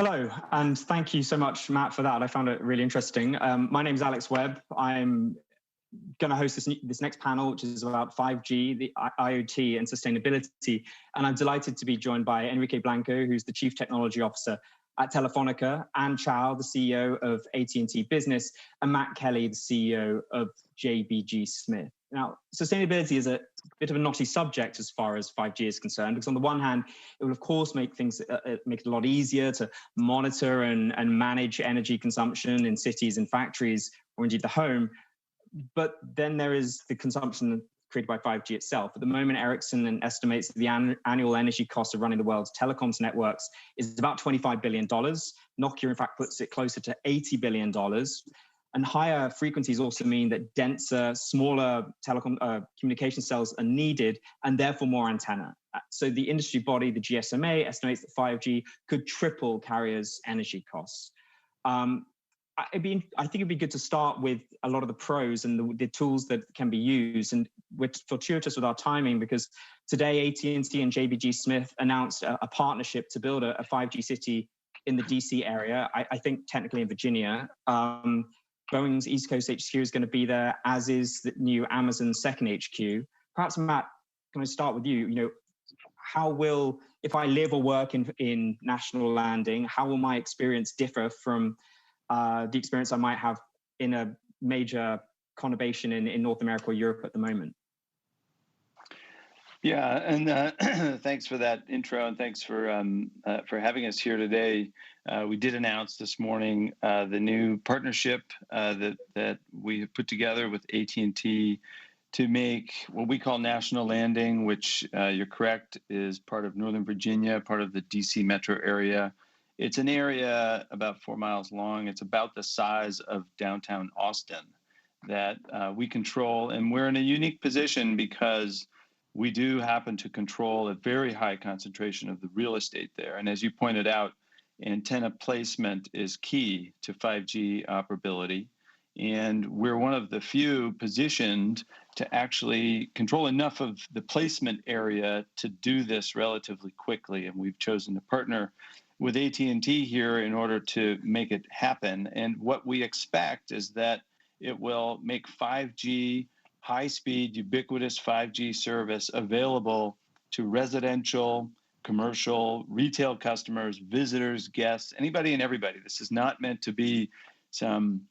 Hello, and thank you so much, Matt, for that. I found it really interesting. My name is Alex Webb. I'm going to host this next panel, which is about 5G, the IoT, and sustainability. And I'm delighted to be joined by Enrique Blanco, who's the Chief Technology Officer at Telefonica, and Chow, the CEO of AT&T Business, and Matt Kelly, the CEO of JBG SMITH. Now, sustainability is a bit of a knotty subject as far as 5G is concerned, because on the one hand, it will of course make it a lot easier to monitor and manage energy consumption in cities and factories, or indeed the home. But then there is the consumption created by 5G itself. At the moment, Ericsson estimates that the annual energy cost of running the world's telecoms networks is about $25 billion. Nokia, in fact, puts it closer to $80 billion. And higher frequencies also mean that denser, smaller telecom communication cells are needed, and therefore more antenna. So the industry body, the GSMA, estimates that 5G could triple carriers' energy costs. I think it'd be good to start with a lot of the pros and the tools that can be used. And we're fortuitous with our timing because today AT&T and JBG SMITH announced a partnership to build a 5G city in the DC area, I think technically in Virginia. Boeing's East Coast HQ is going to be there, as is the new Amazon second HQ. Perhaps, Matt, can I start with you? You know, how will, if I live or work in National Landing, how will my experience differ from the experience I might have in a major conurbation in North America or Europe at the moment? Yeah, and thanks for that intro, and thanks for having us here today. We did announce this morning the new partnership that we have put together with AT&T to make what we call National Landing, which you're correct is part of Northern Virginia, part of the DC metro area. It's an area about 4 miles long. It's about the size of downtown Austin that we control, and we're in a unique position because we do happen to control a very high concentration of the real estate there. And as you pointed out, antenna placement is key to 5G operability. And we're one of the few positioned to actually control enough of the placement area to do this relatively quickly. And we've chosen to partner with AT&T here in order to make it happen. And what we expect is that it will make 5G high-speed, ubiquitous 5G service available to residential, commercial, retail customers, visitors, guests, anybody and everybody. This is not meant to be some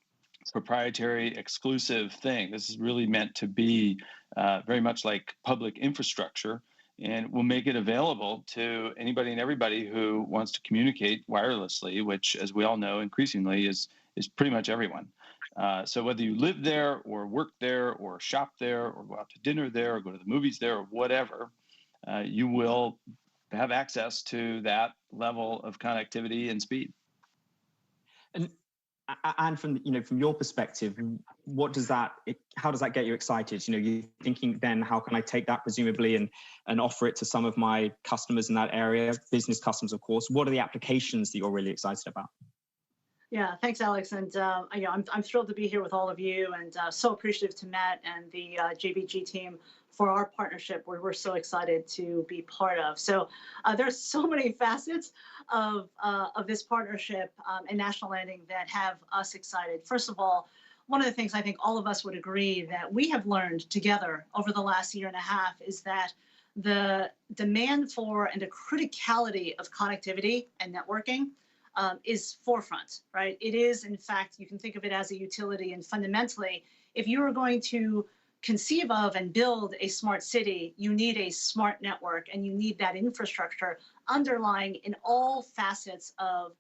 proprietary, exclusive thing. This is really meant to be very much like public infrastructure, and we'll make it available to anybody and everybody who wants to communicate wirelessly, which, as we all know, increasingly is pretty much everyone. So whether you live there or work there or shop there or go out to dinner there or go to the movies there or whatever, you will have access to that level of connectivity and speed. And from your perspective, how does that get you excited? You know, you're thinking then, how can I take that presumably and offer it to some of my customers in that area, business customers, of course. What are the applications that you're really excited about? Yeah, thanks, Alex. And I'm thrilled to be here with all of you, and so appreciative to Matt and the JBG team for our partnership, where we're so excited to be part of. So there's so many facets of this partnership and National Landing that have us excited. First of all, one of the things I think all of us would agree that we have learned together over the last year and a half is that the demand for and the criticality of connectivity and networking is forefront, right? It is, in fact, you can think of it as a utility, and fundamentally, if you are going to conceive of and build a smart city, you need a smart network, and you need that infrastructure underlying in all facets of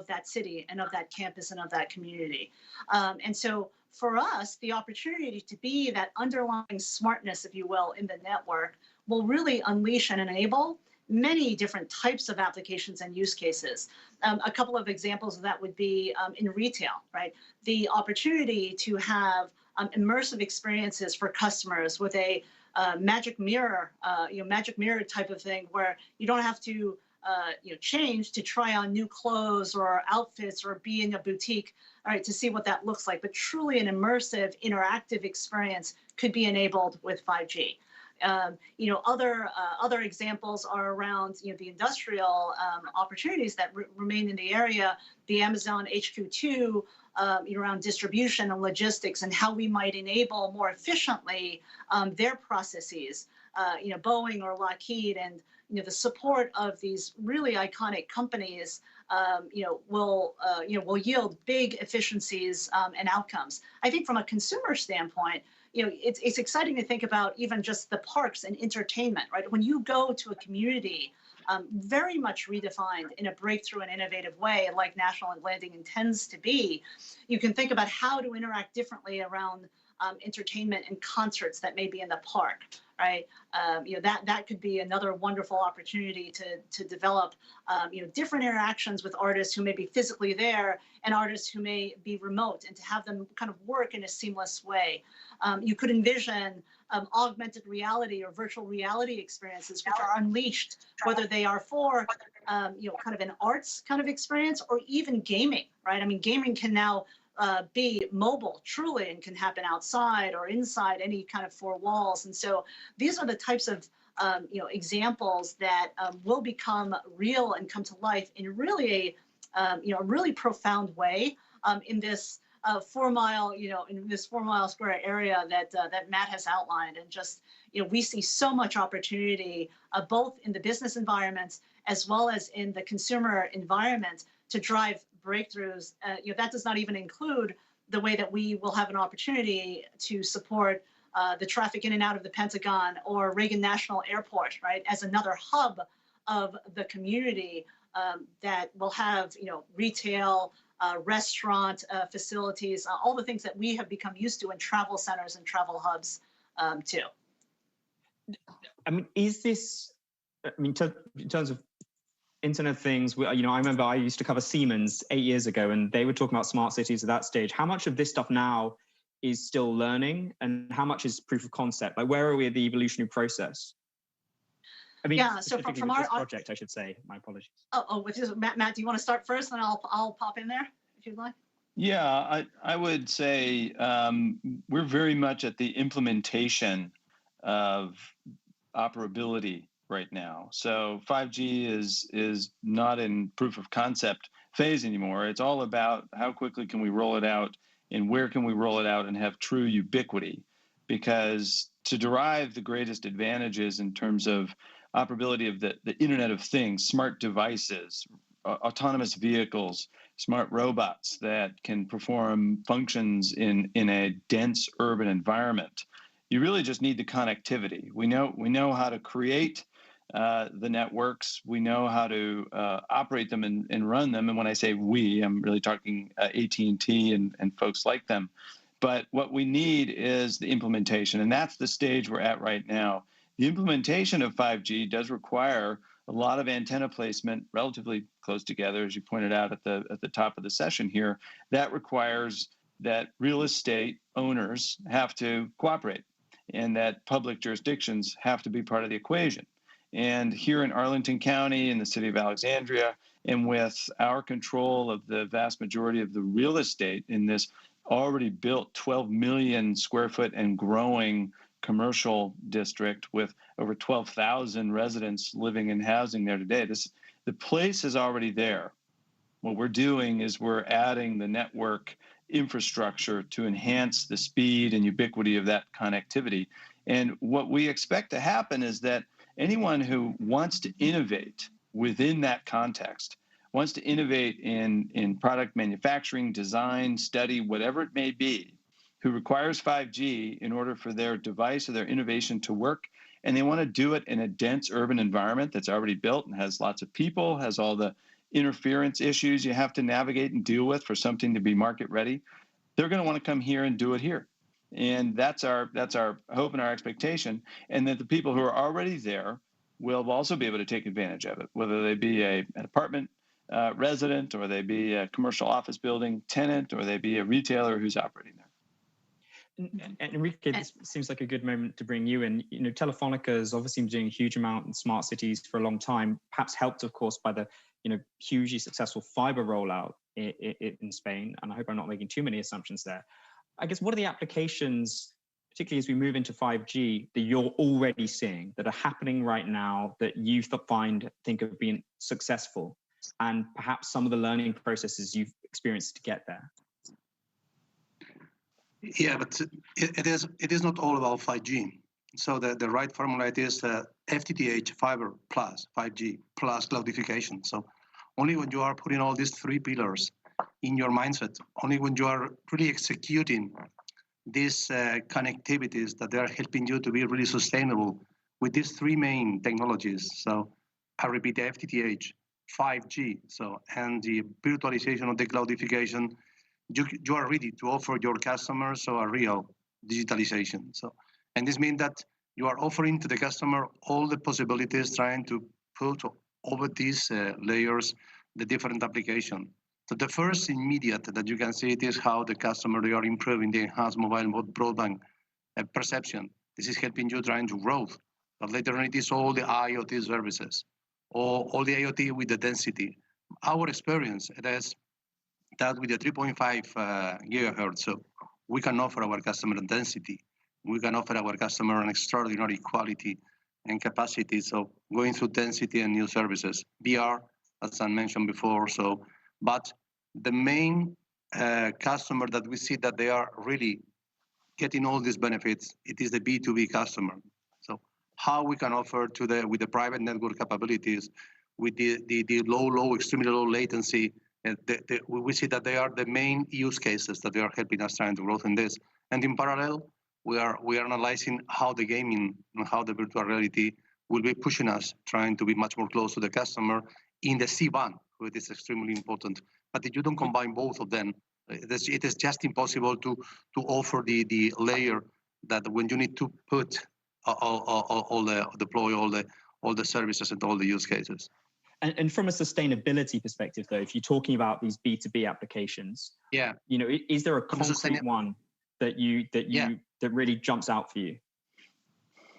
that city and of that campus and of that community. And so for us, the opportunity to be that underlying smartness, if you will, in the network will really unleash and enable many different types of applications and use cases. A couple of examples of that would be in retail, right? The opportunity to have immersive experiences for customers with a magic mirror, magic mirror type of thing, where you don't have to change to try on new clothes or outfits or be in a boutique, all right, to see what that looks like. But truly an immersive, interactive experience could be enabled with 5G. Other examples are around the industrial opportunities that remain in the area, the Amazon HQ2, around distribution and logistics, and how we might enable more efficiently their processes. Boeing or Lockheed, and the support of these really iconic companies, will yield big efficiencies and outcomes. I think from a consumer standpoint, it's exciting to think about even just the parks and entertainment, right? When you go to a community, very much redefined in a breakthrough and innovative way, like National Landing intends to be, you can think about how to interact differently around entertainment and concerts that may be in the park, right? That could be another wonderful opportunity to develop, different interactions with artists who may be physically there and artists who may be remote, and to have them kind of work in a seamless way. You could envision augmented reality or virtual reality experiences which are unleashed, whether they are for kind of an arts kind of experience or even gaming, right? I mean, gaming can now be mobile truly, and can happen outside or inside any kind of four walls. And so these are the types of examples that will become real and come to life in really a really profound way in this 4 mile, in this 4 mile square area that Matt has outlined. And just, we see so much opportunity both in the business environments as well as in the consumer environment to drive breakthroughs. That does not even include the way that we will have an opportunity to support the traffic in and out of the Pentagon or Reagan National Airport, right, as another hub of the community that will have, retail, restaurant facilities, all the things that we have become used to in travel centers and travel hubs too. I mean, is this, in terms of Internet of Things, I remember I used to cover Siemens 8 years ago, and they were talking about smart cities at that stage. How much of this stuff now is still learning, and how much is proof of concept? Like, where are we at the evolutionary process? I mean, yeah, so from our project, I should say. My apologies. With this, Matt, do you want to start first, and I'll pop in there if you'd like? Yeah, I would say we're very much at the implementation of operability right now. So 5G is not in proof of concept phase anymore. It's all about how quickly can we roll it out, and where can we roll it out and have true ubiquity. Because to derive the greatest advantages in terms of operability of the Internet of Things, smart devices, autonomous vehicles, smart robots that can perform functions in a dense urban environment, you really just need the connectivity. We know how to create the networks. We know how to operate them and run them. And when I say we, I'm really talking AT&T and folks like them. But what we need is the implementation, and that's the stage we're at right now. The implementation of 5G does require a lot of antenna placement relatively close together, as you pointed out at the top of the session here. That requires that real estate owners have to cooperate, and that public jurisdictions have to be part of the equation. And here in Arlington County, in the city of Alexandria, and with our control of the vast majority of the real estate in this already built 12 million square foot and growing commercial district with over 12,000 residents living and housing there today, the place is already there. What we're doing is we're adding the network infrastructure to enhance the speed and ubiquity of that connectivity. And what we expect to happen is that anyone who wants to innovate within that context, wants to innovate in product manufacturing, design, study, whatever it may be, who requires 5G in order for their device or their innovation to work, and they want to do it in a dense urban environment that's already built and has lots of people, has all the interference issues you have to navigate and deal with for something to be market ready, they're going to want to come here and do it here. And that's our hope and our expectation, and that the people who are already there will also be able to take advantage of it, whether they be an apartment resident, or they be a commercial office building tenant, or they be a retailer who's operating there. And Enrique, this seems like a good moment to bring you in. Telefonica has obviously been doing a huge amount in smart cities for a long time, perhaps helped, of course, by the hugely successful fiber rollout in Spain. And I hope I'm not making too many assumptions there. I guess, what are the applications particularly as we move into 5G, that you're already seeing, that are happening right now, that you think have been successful, and perhaps some of the learning processes you've experienced to get there? Yeah, but it is not all about 5G. So the right formula it is FTTH, fiber plus 5G plus cloudification. So only when you are putting all these three pillars in your mindset, only when you are really executing these connectivities that they are helping you to be really sustainable with these three main technologies. So I repeat, the FTTH, 5G, so and the virtualization of the cloudification, you are ready to offer your customers a real digitalization. So, and this means that you are offering to the customer all the possibilities, trying to put over these layers the different application. So the first immediate that you can see it is how the customer, they are improving the enhanced mobile broadband perception. This is helping you trying to grow. But later on, it is all the IoT services, or all the IoT with the density. Our experience, it is that with the 3.5 gigahertz, so we can offer our customer density. We can offer our customer an extraordinary quality and capacity. So going through density and new services, VR, as I mentioned before. So, but the main customer that we see that they are really getting all these benefits, it is the B2B customer. So how we can offer to with the private network capabilities, with the low, extremely low latency, we see that they are the main use cases that they are helping us trying to grow in this. And in parallel, we are analyzing how the gaming and how the virtual reality will be pushing us, trying to be much more close to the customer in the C-band, which is extremely important. But if you don't combine both of them, it is just impossible to offer the layer that when you need to put deploy all the services and all the use cases. And from a sustainability perspective, though, if you're talking about these B2B applications, yeah, you know, is there a concrete one that really jumps out for you?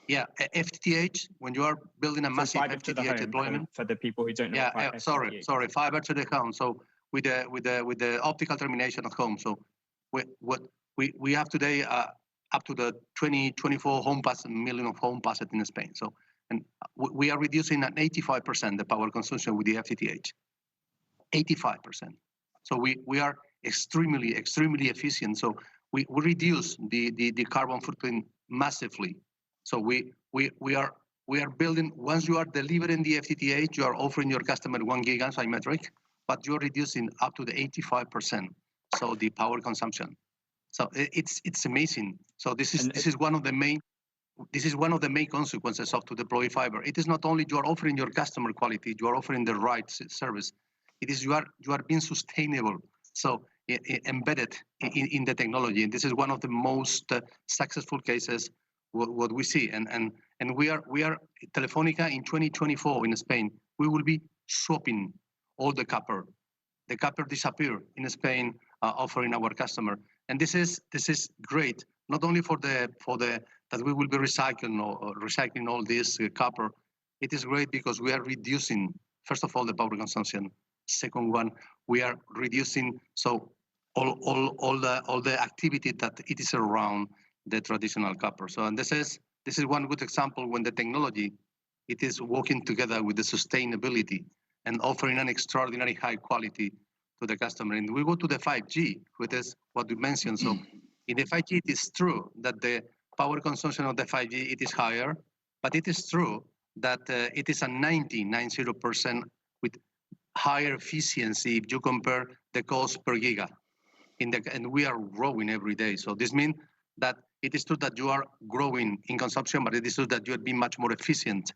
Yeah, FTTH, when you are building a massive FTTH deployment. For the people who don't know. Yeah, sorry, fiber to the home. So with the optical termination at home. So we have today up to the 24 million of home passes in Spain. So and we are reducing at 85% the power consumption with the FTTH. 85%. So we are extremely efficient. So we reduce the carbon footprint massively. So we are building, once you are delivering the FTTH, you are offering your customer 1 gig symmetric, but you're reducing up to the 85%. So the power consumption. So it's amazing. So this is one of the main consequences of to deploy fiber. It is not only you are offering your customer quality, you are offering the right service. It is you are being sustainable. So embedded in the technology, and this is one of the most successful cases what we see. And we are Telefonica in 2024 in Spain. We will be swapping all the copper. The copper disappear in Spain, offering our customer. And this is great, not only for the that we will be recycling all this copper. It is great because we are reducing, first of all, the power consumption. Second one, we are reducing all the activity that it is around the traditional copper. So, and this is one good example when the technology it is working together with the sustainability and offering an extraordinary high quality to the customer. And we go to the 5G, which is what you mentioned. So in the 5G, it is true that the power consumption of the 5G, it is higher, but it is true that it is a 90% with higher efficiency if you compare the cost per giga. And we are growing every day. So this means that it is true that you are growing in consumption, but it is true that you are being much more efficient.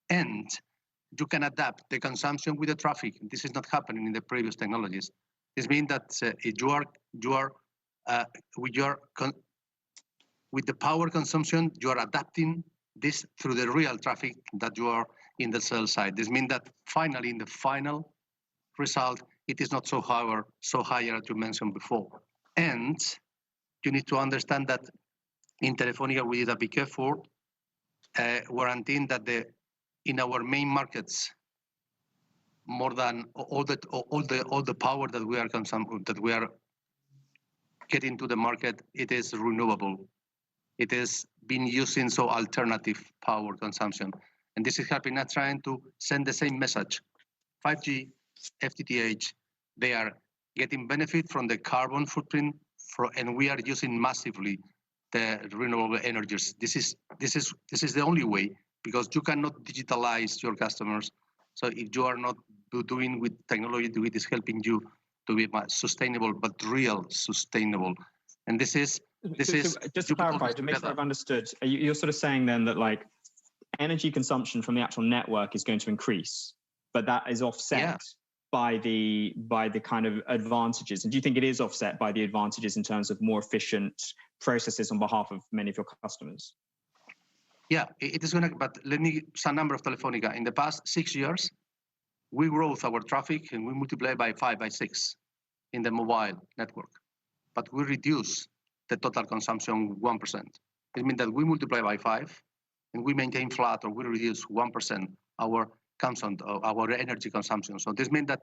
And you can adapt the consumption with the traffic. This is not happening in the previous technologies. This means that with the power consumption, you are adapting this through the real traffic that you are in the cell side. This means that finally, in the final result, it is not so higher as you mentioned before. And you need to understand that in Telefonica, we did a big effort guaranteeing that in our main markets, more than all the power that we are getting to the market, it is renewable. it has been using so alternative power consumption. And this is helping us trying to send the same message. 5G, FTTH, they are getting benefit from the carbon footprint, and we are using massively the renewable energies. This is the only way, because you cannot digitalize your customers. So if you are not doing with technology that is helping you to be sustainable, but real sustainable, and this is just to clarify, to make sure I've understood, you're sort of saying then that like energy consumption from the actual network is going to increase, but that is offset by the kind of advantages. And do you think it is offset by the advantages in terms of more efficient processes on behalf of many of your customers? Yeah, it is going to, but let me some number of Telefonica. In the past 6 years, we grow our traffic and we multiply by 5, by 6 in the mobile network, but we reduce the total consumption 1%. It means that we multiply by 5 and we maintain flat, or we reduce 1% our energy consumption. So this means that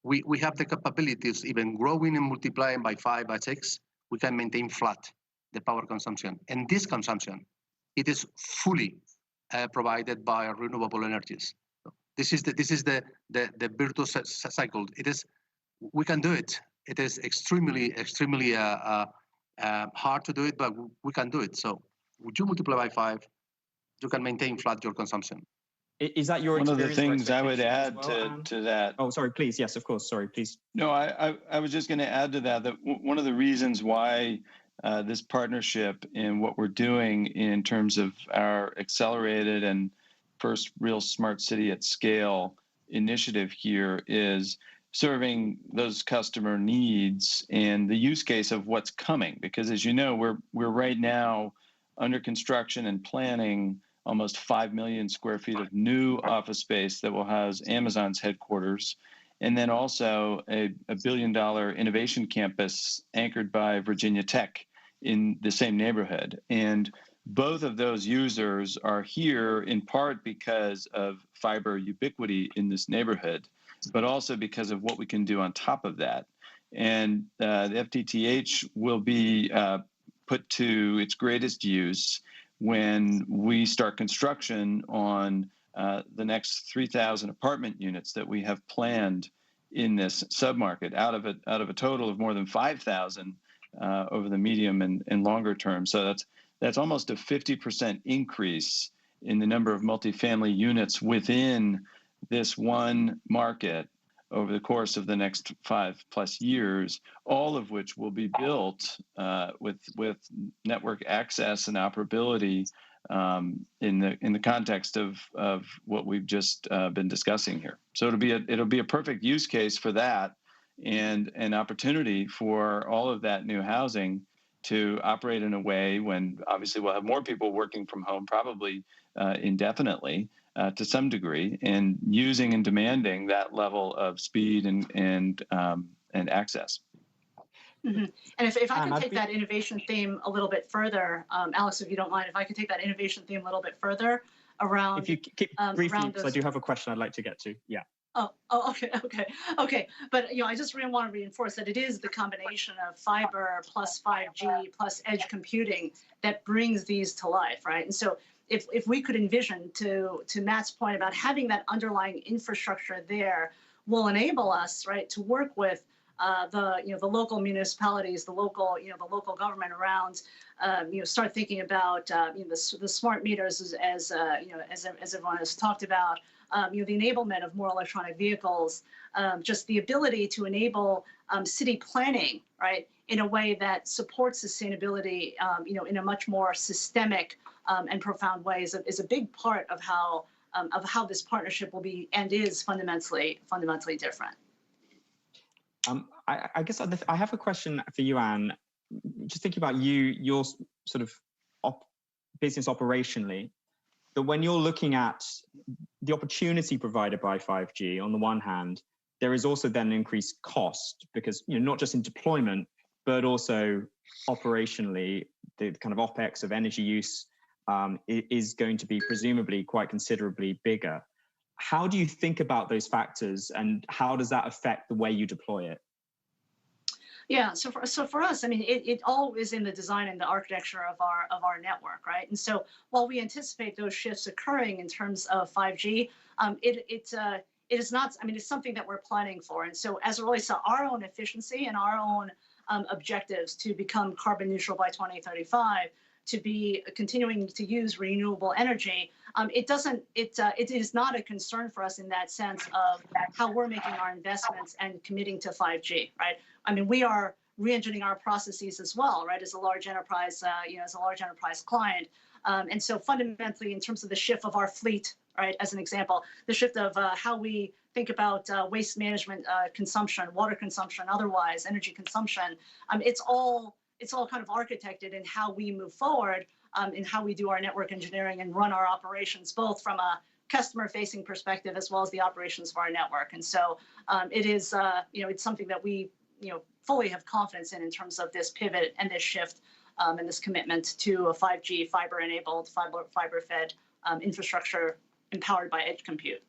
we have the capabilities, even growing and multiplying by 5, by 6, we can maintain flat the power consumption. And this consumption, it is fully provided by renewable energies. So this is the virtuous cycle. We can do it. It is extremely hard to do it, but we can do it. So would you multiply by 5, you can maintain flat your consumption. Is that your one of the things I would add to that? Oh, sorry, please. Yes, of course. Sorry, please. No, I was just going to add to that one of the reasons why this partnership and what we're doing in terms of our accelerated and first real smart city at scale initiative here is serving those customer needs and the use case of what's coming. Because as you know, we're right now under construction and planning almost 5 million square feet of new office space that will house Amazon's headquarters, and then also a $1 billion innovation campus anchored by Virginia Tech in the same neighborhood. And both of those users are here in part because of fiber ubiquity in this neighborhood, but also because of what we can do on top of that. And the FTTH will be put to its greatest use when we start construction on the next 3,000 apartment units that we have planned in this submarket out of a total of more than 5,000 over the medium and longer term. So that's almost a 50% increase in the number of multifamily units within this one market over the course of the next 5+ years, all of which will be built with network access and operability in the context of what we've just been discussing here. So it'll be a perfect use case for that, and an opportunity for all of that new housing to operate in a way when obviously we'll have more people working from home, probably indefinitely to some degree, and using and demanding that level of speed and access. Mm-hmm. And if I could take that innovation theme a little bit further, Alex, if you don't mind, if I could take that innovation theme a little bit further around. If you keep briefly, because I do have a question I'd like to get to. Yeah. Oh, okay. But I just really want to reinforce that it is the combination of fiber plus 5G plus edge computing that brings these to life, right? And so if we could envision, to Matt's point about having that underlying infrastructure there, will enable us, right, to work with the local municipalities, the local government around, start thinking about the smart meters as everyone has talked about. The enablement of more electronic vehicles, just the ability to enable city planning, right, in a way that supports sustainability, in a much more systemic and profound way is a big part of how this partnership will be and is fundamentally different. I guess I have a question for you, Anne. Just thinking about your sort of business operationally, that when you're looking at the opportunity provided by 5G, on the one hand, there is also then an increased cost because, not just in deployment, but also operationally, the kind of OpEx of energy use is going to be presumably quite considerably bigger. How do you think about those factors, and how does that affect the way you deploy it? Yeah, so for us, I mean, it all is in the design and the architecture of our network, right? And so while we anticipate those shifts occurring in terms of 5G, it is not. I mean, it's something that we're planning for. And so as it relates to our own efficiency and our own objectives to become carbon neutral by 2035, to be continuing to use renewable energy, it is not a concern for us in that sense of how we're making our investments and committing to 5G, right? I mean, we are re-engineering our processes as well, right? As a large enterprise, as a large enterprise client, and so fundamentally, in terms of the shift of our fleet, right? As an example, the shift of how we think about waste management, consumption, water consumption, otherwise energy consumption, it's all kind of architected in how we move forward, in how we do our network engineering and run our operations, both from a customer-facing perspective as well as the operations of our network. And so it is, it's something that we, fully have confidence in terms of this pivot and this shift and this commitment to a 5G, fiber-enabled, fiber-fed infrastructure empowered by edge compute.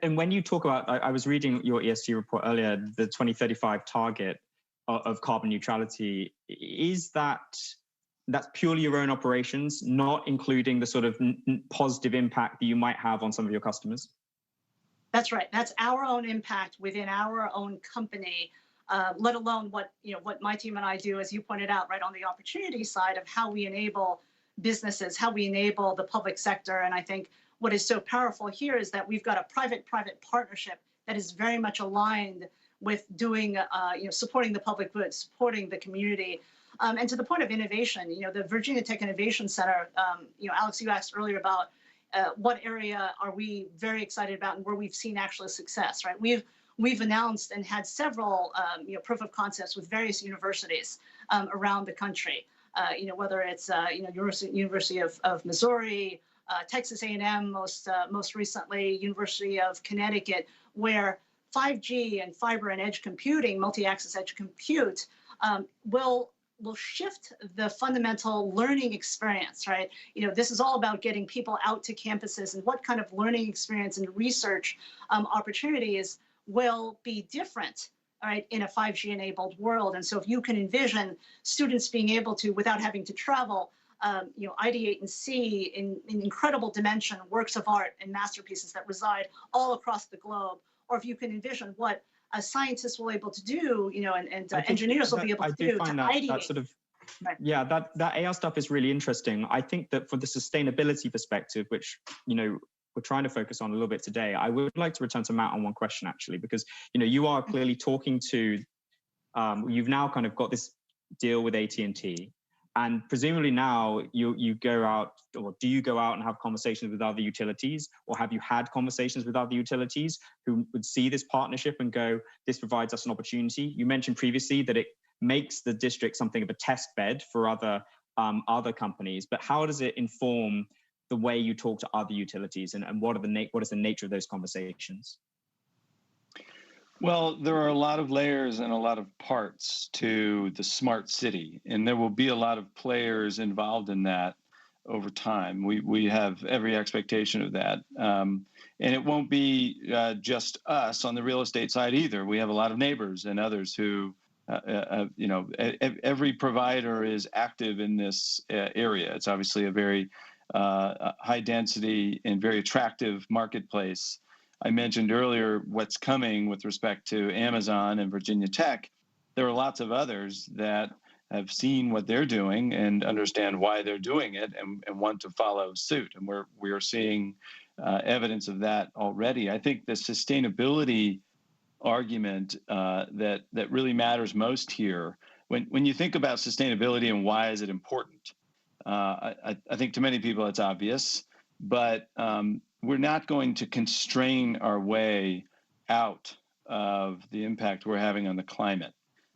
And when you talk about, I was reading your ESG report earlier, the 2035 target of carbon neutrality, is that's purely your own operations, not including the sort of positive impact that you might have on some of your customers? That's right. That's our own impact within our own company, let alone what my team and I do, as you pointed out, right on the opportunity side of how we enable businesses, how we enable the public sector. And I think what is so powerful here is that we've got a private-private partnership that is very much aligned with doing, supporting the public good, supporting the community. And to the point of innovation, the Virginia Tech Innovation Center, Alex, you asked earlier about what area are we very excited about and where we've seen actual success, right? We've announced and had several, proof of concepts with various universities around the country, whether it's, University of Missouri, Texas A&M, most recently, University of Connecticut, where 5G and fiber and edge computing, multi-access edge compute, will shift the fundamental learning experience, right? This is all about getting people out to campuses and what kind of learning experience and research opportunities will be different, right, in a 5G enabled world. And so if you can envision students being able to, without having to travel, ideate and see in incredible dimension works of art and masterpieces that reside all across the globe, or if you can envision what scientists will be able to do, and engineers will be able to do to ideate. That sort of, yeah, that AR stuff is really interesting. I think that for the sustainability perspective, which, we're trying to focus on a little bit today, I would like to return to Matt on one question, actually, because, you are clearly talking to, you've now kind of got this deal with AT&T. And presumably now you go out, or do you go out and have conversations with other utilities, or have you had conversations with other utilities who would see this partnership and go, this provides us an opportunity? You mentioned previously that it makes the district something of a test bed for other companies, but how does it inform the way you talk to other utilities, and what is the nature of those conversations? Well, there are a lot of layers and a lot of parts to the smart city, and there will be a lot of players involved in that over time. We have every expectation of that. And it won't be just us on the real estate side either. We have a lot of neighbors and others who, every provider is active in this area. It's obviously a very high density and very attractive marketplace. I mentioned earlier what's coming with respect to Amazon and Virginia Tech. There are lots of others that have seen what they're doing and understand why they're doing it and want to follow suit. And we are seeing evidence of that already. I think the sustainability argument that really matters most here, when you think about sustainability and why is it important, I think to many people it's obvious, but we're not going to constrain our way out of the impact we're having on the climate.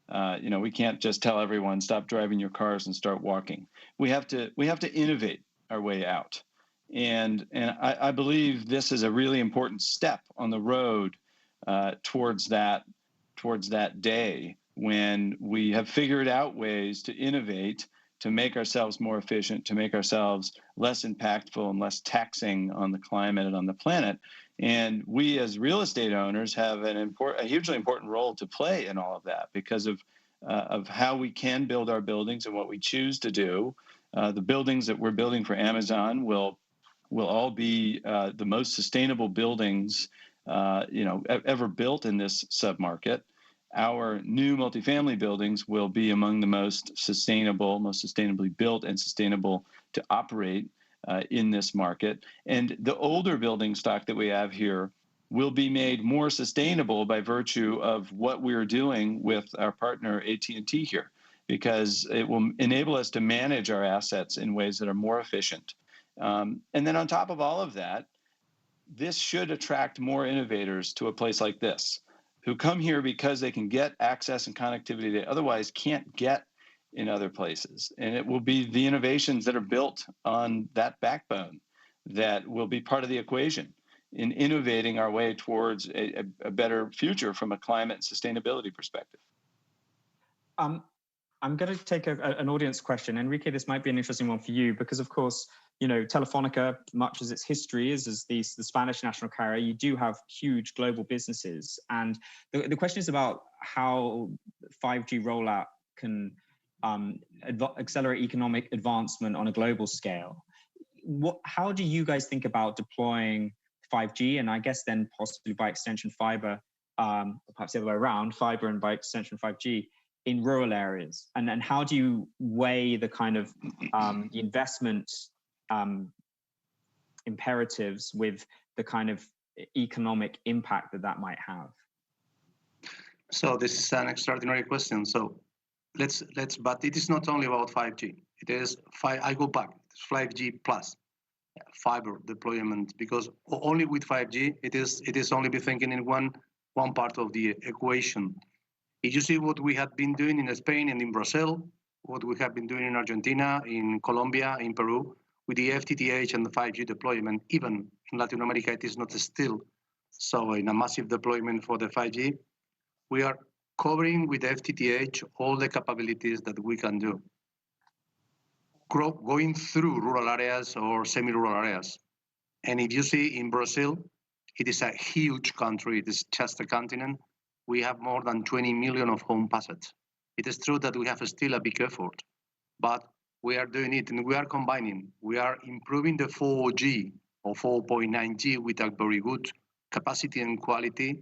We can't just tell everyone stop driving your cars and start walking. We have to innovate our way out, and I believe this is a really important step on the road towards that day when we have figured out ways to innovate, to make ourselves more efficient, to make ourselves less impactful and less taxing on the climate and on the planet. And we as real estate owners have a hugely important role to play in all of that because of of how we can build our buildings and what we choose to do. The buildings that we're building for Amazon will all be the most sustainable buildings ever built in this submarket. Our new multifamily buildings will be among the most sustainably built and sustainable to operate in this market. And the older building stock that we have here will be made more sustainable by virtue of what we're doing with our partner AT&T here, because it will enable us to manage our assets in ways that are more efficient. And then on top of all of that, this should attract more innovators to a place like this, who come here because they can get access and connectivity they otherwise can't get in other places. And it will be the innovations that are built on that backbone that will be part of the equation in innovating our way towards a better future from a climate and sustainability perspective. I'm going to take an audience question. Enrique, this might be an interesting one for you because, of course, Telefonica, much as its history is as the Spanish national carrier, you do have huge global businesses. And the question is about how 5G rollout can accelerate economic advancement on a global scale. How do you guys think about deploying 5G, and I guess then possibly by extension fiber, perhaps the other way around, fiber and by extension 5G in rural areas? And then how do you weigh the kind of the investment imperatives with the kind of economic impact that might have? So this is an extraordinary question. So but it is not only about 5G. It is I go back. It's 5G plus fiber deployment, because only with 5G it is only be thinking in one part of the equation. If you see what we have been doing in Spain and in Brazil, what we have been doing in Argentina, in Colombia, in Peru, with the FTTH and the 5G deployment, even in Latin America, it is not still so in a massive deployment for the 5G. We are covering with FTTH all the capabilities that we can do, going through rural areas or semi-rural areas. And if you see in Brazil, it is a huge country. It is just a continent. We have more than 20 million of home passed. It is true that we have still a big effort, but we are doing it and we are combining. We are improving the 4G or 4.9G with a very good capacity and quality.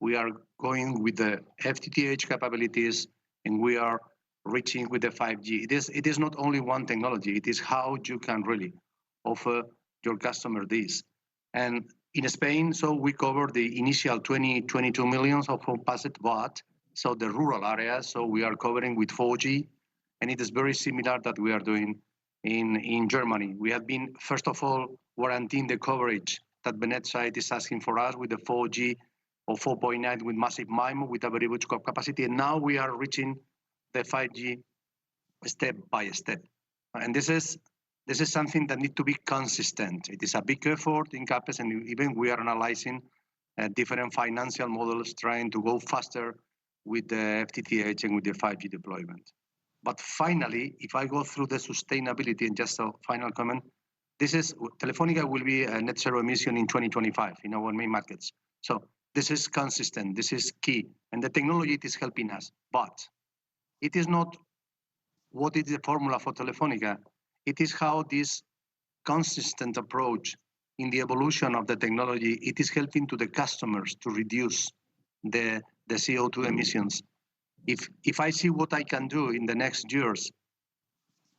We are going with the FTTH capabilities, and we are reaching with the 5G. It is not only one technology. It is how you can really offer your customer this. And in Spain, so we cover the initial 22 million of home passed, but so the rural areas, so we are covering with 4G, and it is very similar that we are doing in Germany. We have been, first of all, warranting the coverage that Benet site is asking for us with the 4G or 4.9 with massive MIMO with a very good capacity, and now we are reaching the 5G step by step. And this is something that needs to be consistent. It is a big effort in CAPEX, and even we are analyzing different financial models trying to go faster with the FTTH and with the 5G deployment. But finally, if I go through the sustainability and just a final comment, Telefonica will be a net zero emission in 2025 in our main markets. So this is consistent, this is key, and the technology it is helping us. But it is not what is the formula for Telefonica. It is how this consistent approach in the evolution of the technology, it is helping to the customers to reduce the CO2 emissions. If I see what I can do in the next years,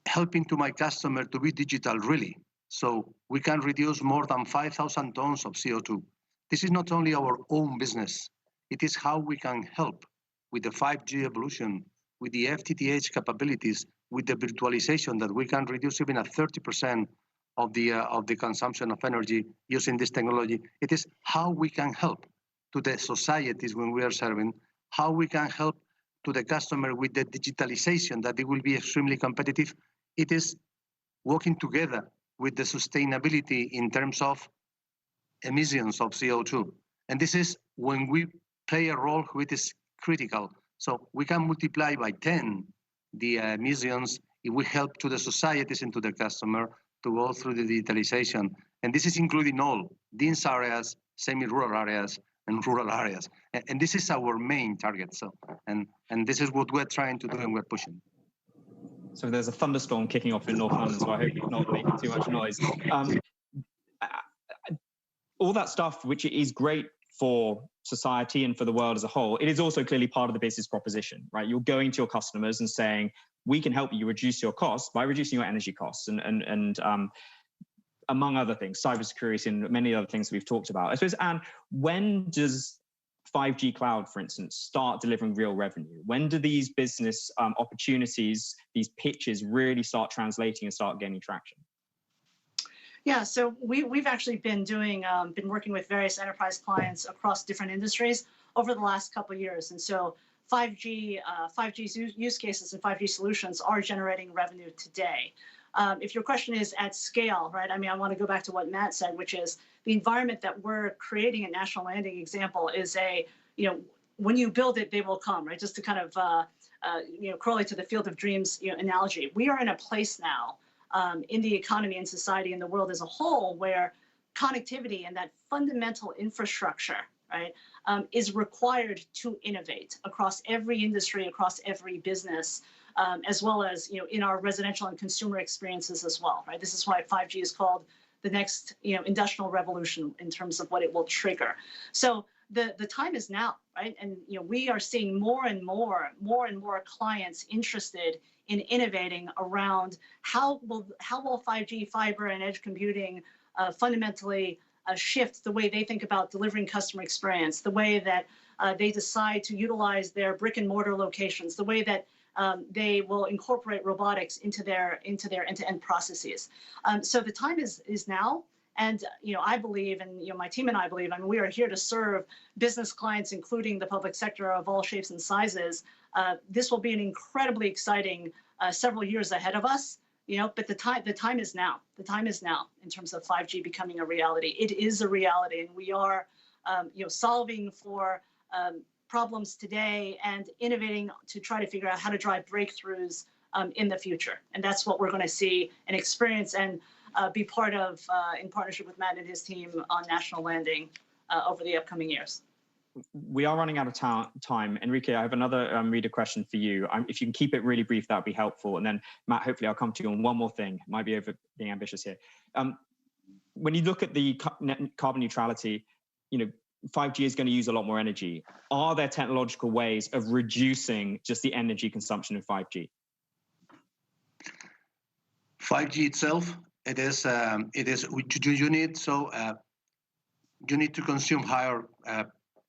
helping to my customer to be digital really, so we can reduce more than 5,000 tons of CO2. This is not only our own business, it is how we can help with the 5G evolution, with the FTTH capabilities, with the virtualization that we can reduce even at 30% of the consumption of energy using this technology. It is how we can help to the societies when we are serving, how we can help to the customer with the digitalization that it will be extremely competitive. It is working together with the sustainability in terms of emissions of CO2. And this is when we play a role which is critical. So we can multiply by 10 the emissions if we help to the societies and to the customer to go through the digitalization. And this is including all dense areas, semi-rural areas, and rural areas. And this is our main target. So, and this is what we're trying to do and we're pushing. So there's a thunderstorm kicking off in North London, so I hope you're not making too much noise. All that stuff, which is great for society and for the world as a whole, it is also clearly part of the business proposition, right? You're going to your customers and saying, we can help you reduce your costs by reducing your energy costs and among other things, cybersecurity and many other things we've talked about. I suppose, Anne, when does 5G cloud, for instance, start delivering real revenue? When do these business opportunities, these pitches really start translating and start gaining traction? Yeah, so we've actually been working with various enterprise clients across different industries over the last couple of years. And so 5G use cases and 5G solutions are generating revenue today. If your question is at scale, right? I mean, I want to go back to what Matt said, which is the environment that we're creating at National Landing example is when you build it, they will come, right? Just to kind of, correlate to the field of dreams, analogy. We are in a place now in the economy and society and the world as a whole where connectivity and that fundamental infrastructure, right, is required to innovate across every industry, across every business, as well as in our residential and consumer experiences as well, right? This is why 5G is called the next industrial revolution in terms of what it will trigger. So the time is now, right? And we are seeing more and more clients interested in innovating around how will 5G, fiber, and edge computing fundamentally shift the way they think about delivering customer experience, the way that they decide to utilize their brick and mortar locations, the way that they will incorporate robotics into their end-to-end processes. So the time is now. And I believe, and my team and I believe, I mean, we are here to serve business clients, including the public sector of all shapes and sizes. This will be an incredibly exciting several years ahead of us. But the time is now. The time is now in terms of 5G becoming a reality. It is a reality, and we are, solving for problems today and innovating to try to figure out how to drive breakthroughs in the future. And that's what we're going to see and experience and be part of in partnership with Matt and his team on National Landing over the upcoming years. We are running out of time. Enrique, I have another reader question for you. If you can keep it really brief, that would be helpful. And then Matt, hopefully I'll come to you on one more thing. Might be over being ambitious here. When you look at the carbon neutrality, 5G is going to use a lot more energy. Are there technological ways of reducing just the energy consumption of 5G? 5G itself, it is you need to consume higher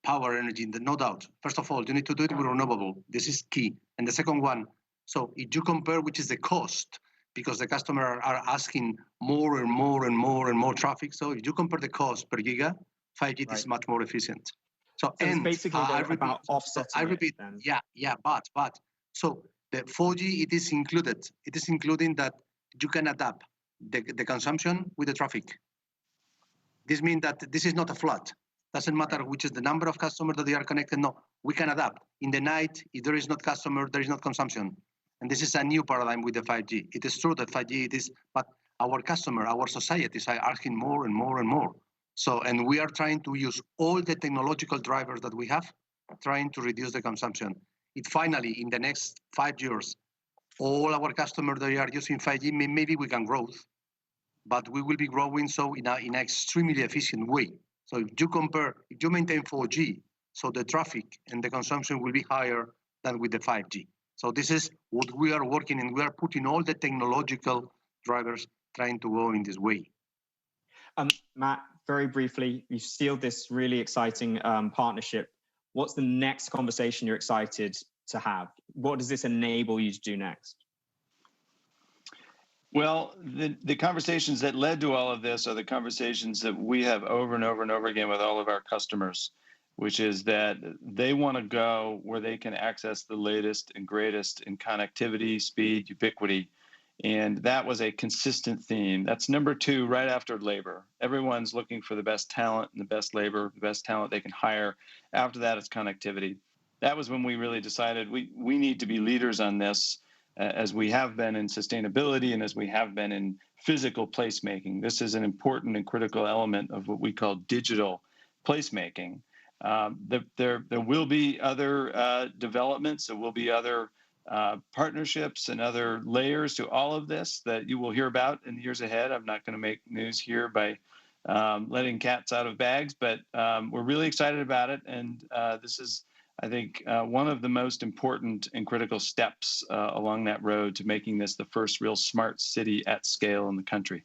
power energy, no doubt. First of all, you need to do it with renewable. This is key. And the second one, so if you compare which is the cost, because the customer are asking more and more traffic. So if you compare the cost per giga, 5G is much more efficient. So it's basically about offsetting. I repeat, but so the 4G, it is included. It is including that you can adapt the consumption with the traffic. This means that this is not a flood. Doesn't matter which is the number of customers that they are connected. No, we can adapt. In the night, if there is not customer, there is not consumption. And this is a new paradigm with the 5G. It is true that 5G it is, but our customer, our societies are asking more and more. So, and we are trying to use all the technological drivers that we have, trying to reduce the consumption. It finally, in the next 5 years, all our customers that are using 5G, maybe we can grow, but we will be growing so in an extremely efficient way. So if you maintain 4G, so the traffic and the consumption will be higher than with the 5G. So this is what we are working in. We are putting all the technological drivers trying to go in this way. Matt, very briefly, you've sealed this really exciting partnership. What's the next conversation you're excited to have? What does this enable you to do next? Well, the conversations that led to all of this are the conversations that we have over and over again with all of our customers, which is that they want to go where they can access the latest and greatest in connectivity, speed, ubiquity. And that was a consistent theme. That's number 2, right after labor. Everyone's looking for the best talent and the best labor, the best talent they can hire. After that, it's connectivity. That was when we really decided we need to be leaders on this, as we have been in sustainability and as we have been in physical placemaking. This is an important and critical element of what we call digital placemaking. There will be other developments. There will be other partnerships and other layers to all of this that you will hear about in the years ahead. I'm not going to make news here by letting cats out of bags, but we're really excited about it. And this is, I think, one of the most important and critical steps along that road to making this the first real smart city at scale in the country.